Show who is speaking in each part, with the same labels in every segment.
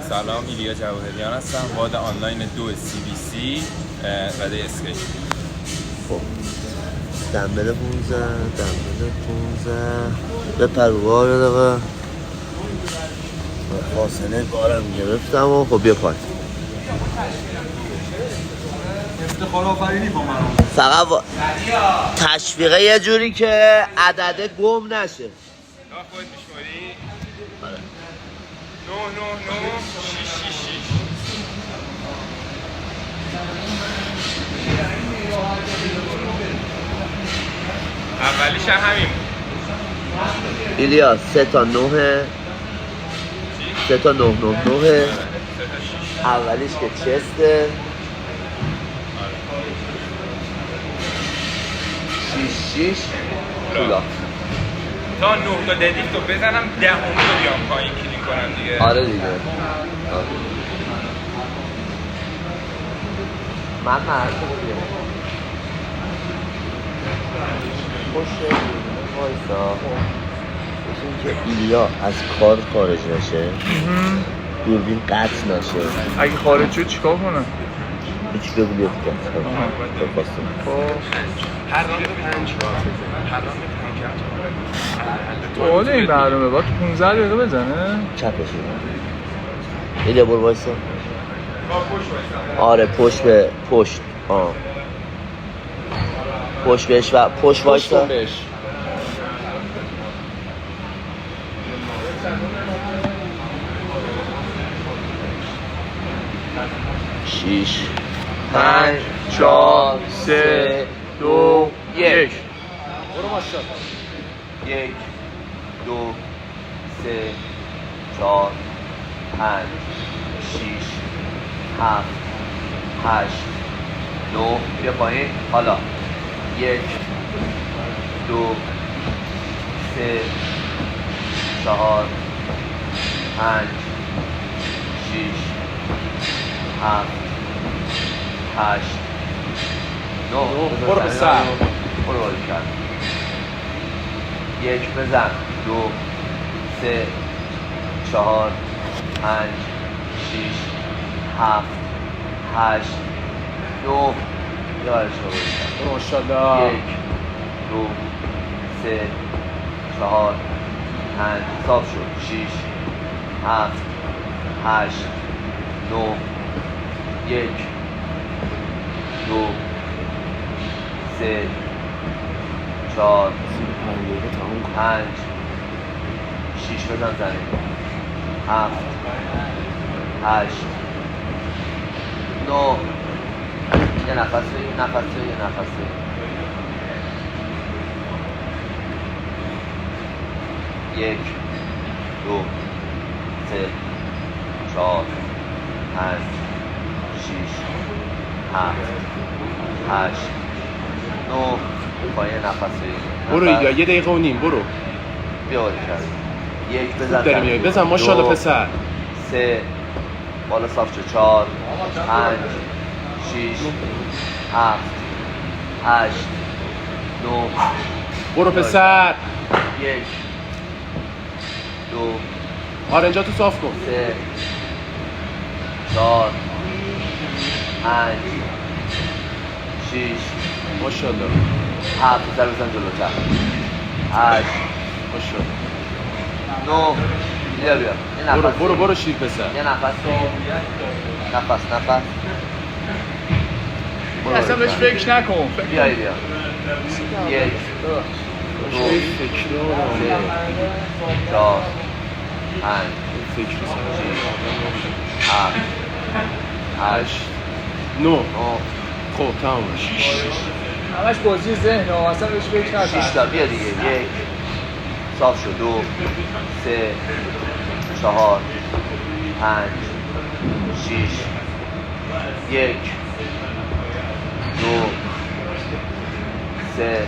Speaker 1: سلام، ایلیا جواهریان هستم، واد آنلاین 2 CBC رده اسکیت.
Speaker 2: خب دنبل 15 به پروار یه دقیقه فاصله بارم گرفتم و خب بیا پای
Speaker 3: افتخار آفرینی با من
Speaker 2: فقط تشویقه یه جوری که عدده گم نشه.
Speaker 1: خود میشماری؟
Speaker 2: آره
Speaker 1: 999 666. اولیش هم همین بود
Speaker 2: ایلیا 3 تا 9 3 تا 999 اولیش که چسته 66 طولا
Speaker 1: تا 9 تا ددیکت رو بزنم 10 رو بیام پایین کلین کنم دیگه.
Speaker 2: آره دیگه من مرتبه بیام خوشه وایسا بشین که ایلیا از کار خارج نشه دوربین قطع نشه.
Speaker 3: اگه خارج شد چیکار کنم؟
Speaker 2: هیچ بگو بیاد که
Speaker 1: هر راند 5 هر راند 5
Speaker 3: طوله این برنامه باید 15 دقیقه بزنه؟
Speaker 2: چپشی ایلیا برو وایسا. آره پشت به پشت پشت بهش و پشت وایسا
Speaker 3: بهش
Speaker 2: 6 5 4 3 2 1
Speaker 3: برو ماشاءالله
Speaker 2: 1 2 3 4 5 6 7 8 9 بیا پایین. حالا 1 2 3 4 5 6 7 8 9
Speaker 3: برو به سر
Speaker 2: برو باری کرد 1 بزن 2 3 4 5 6 7 8 9 یارش رو باری کرد.
Speaker 3: برو ماشاءالله
Speaker 2: 1 2 3 4 5 صاف شد 6 7 8 9 1 2 3 4 5 6 بزن زمین 7 8 9 یه نفس بگیر یک دو سه چهار پنج شیش هفت هشت نه با یه نفس بگیر.
Speaker 4: برو ایلیا 1 دقیقه و نیم برو
Speaker 2: بیا باری کرد 1 بزن
Speaker 4: داری میای بزن ماشاءالله پسر
Speaker 2: 3 بالا صاف شد 4 5 6 7 8 9
Speaker 4: برو پسر
Speaker 2: 1 2
Speaker 4: آرنجاتو صاف کن
Speaker 2: 3 4 5 6
Speaker 4: ماشاءالله
Speaker 2: 7 بزن جلوتر 8
Speaker 4: ماشاءالله
Speaker 2: 9 بیا یه نفس
Speaker 4: برو شیر پسر
Speaker 2: یه نفس
Speaker 3: اصلا بهش فکر نکن
Speaker 2: بیا 1 2
Speaker 4: فکر
Speaker 2: 4 5
Speaker 4: فکر
Speaker 2: 7 8
Speaker 4: 9
Speaker 2: 9
Speaker 4: خب تمام
Speaker 3: همش بازی ذهنه اصلا بهش فکر نکن
Speaker 2: 6 تا بیا دیگه 1 صاف شد 2 3 4 5 6 1 2 3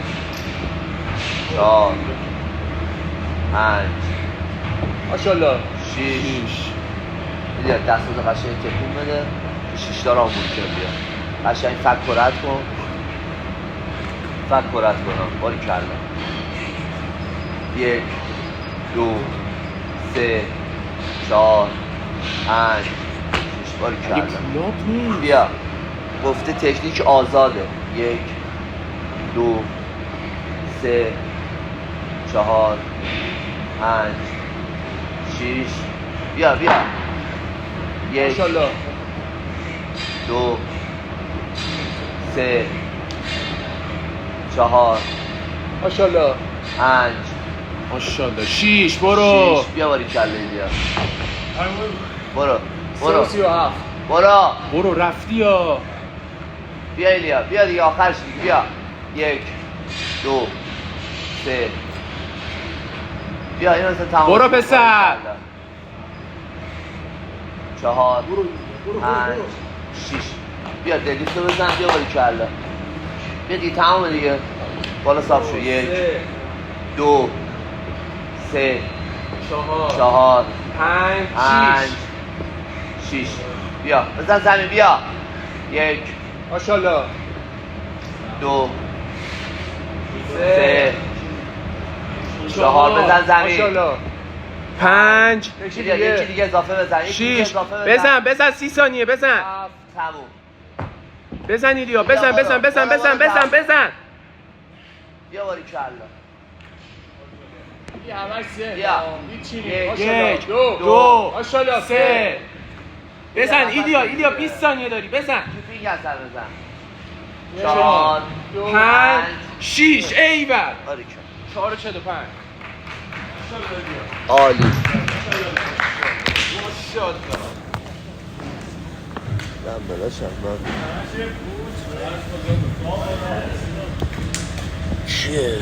Speaker 2: 4 5
Speaker 3: ماشاءالله
Speaker 2: 6 بیا دستت قشنگ تکون بده 6 تا را آمون که بیا قشنگ فک و رد کن باری کردم 1 2 3 4 5 6 باری
Speaker 4: اگه
Speaker 2: کردم.
Speaker 4: پولات نیست.
Speaker 2: بیا گفته تکنیک آزاده. 1 2 3 4 5 6 بیا 1
Speaker 3: ماشاءالله
Speaker 2: 2 3 4
Speaker 3: ماشاءالله
Speaker 2: 5
Speaker 4: ماشاءالله 6 برو
Speaker 2: 6 بیا باری کله بیا برو برو
Speaker 3: 37
Speaker 2: برو
Speaker 4: برو رفتی یا
Speaker 2: بیا ایلیا بیا دیگه آخرش دیگه بیا 1 2 3 بیا اینو مثلا تمام
Speaker 4: برو پسر.
Speaker 2: 4 5 6 بیا دلیستو بزن بیا باری کله بیا دیگه تمام دیگه بالا صاف شو 1 2 3 4 5 6 بیا بزن زمین بیا 1
Speaker 3: ماشاءالله
Speaker 2: 2 3 4 بزن زمین
Speaker 3: ماشاءالله
Speaker 4: 5
Speaker 3: یکی
Speaker 2: یکی دیگه اضافه بزن
Speaker 4: 6 بزن 30 ثانیه بزن
Speaker 2: تموم
Speaker 4: بزن ایلیا بزن
Speaker 2: بیا باری کلا
Speaker 3: بیا همش ذهن
Speaker 2: بیا.
Speaker 3: هیچی
Speaker 2: یک.
Speaker 3: نیست ماشاءالله
Speaker 4: 2
Speaker 3: ماشاءالله
Speaker 4: 3 بزن ایلیا 20 ثانیه داری بزن
Speaker 2: جوپینگ اثر بزن
Speaker 3: 4
Speaker 2: 4
Speaker 4: 5 6 ایول
Speaker 2: باری کلا
Speaker 4: 4 45
Speaker 2: عالی
Speaker 4: ماشاءالله
Speaker 2: من بلاشم من چیه